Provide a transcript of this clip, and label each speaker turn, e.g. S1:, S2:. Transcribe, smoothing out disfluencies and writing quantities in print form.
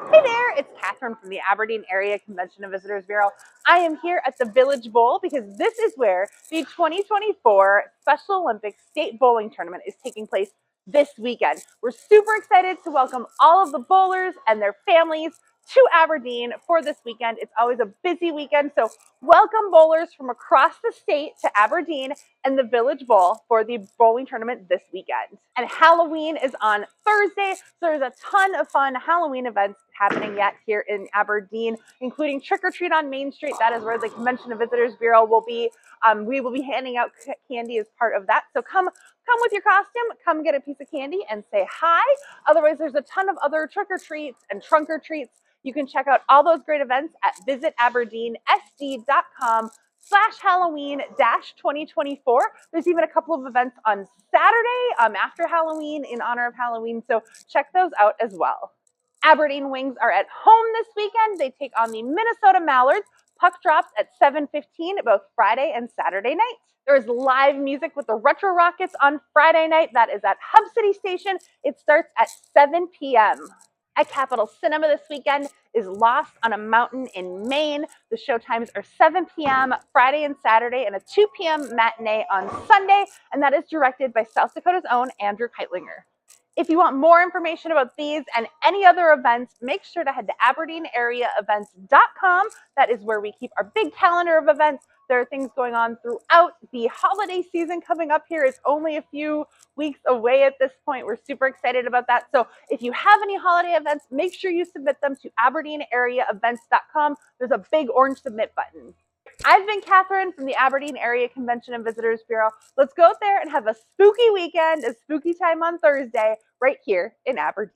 S1: Hey there, it's Catherine from the Aberdeen Area Convention and Visitors Bureau. I am here at the Village Bowl because this is where the 2024 Special Olympics State Bowling Tournament is taking place this weekend. We're super excited to welcome all of the bowlers and their families to Aberdeen for this weekend. It's always a busy weekend, so welcome bowlers from across the state to Aberdeen and the Village Bowl for the bowling tournament this weekend. And Halloween is on Thursday, so there's a ton of fun Halloween events happening yet here in Aberdeen, including Trick or Treat on Main Street. That is where the Convention and Visitors Bureau will be. We will be handing out candy as part of that. So come with your costume, come get a piece of candy and say hi. Otherwise, there's a ton of other trick or treats and trunk or treats. You can check out all those great events at visitaberdeensd.com/Halloween-2024. There's even a couple of events on Saturday after Halloween in honor of Halloween, so check those out as well. Aberdeen Wings are at home this weekend. They take on the Minnesota Mallards. Puck drops at 7:15 both Friday and Saturday night. There is live music with the Retrorockets on Friday night. That is at Hub City Station. It starts at 7 p.m. At Capitol Cinema this weekend is Lost on a Mountain in Maine. The show times are 7 p.m. Friday and Saturday and a 2 p.m. matinee on Sunday, and that is directed by South Dakota's own Andrew Keitlinger. If you want more information about these and any other events, make sure to head to AberdeenAreaEvents.com. That is where we keep our big calendar of events. There are things going on throughout the holiday season coming up here. It's only a few weeks away at this point. We're super excited about that. So if you have any holiday events, make sure you submit them to AberdeenAreaEvents.com. There's a big orange submit button. I've been Catherine from the Aberdeen Area Convention and Visitors Bureau. Let's go out there and have a spooky weekend, a spooky time on Thursday, right here in Aberdeen.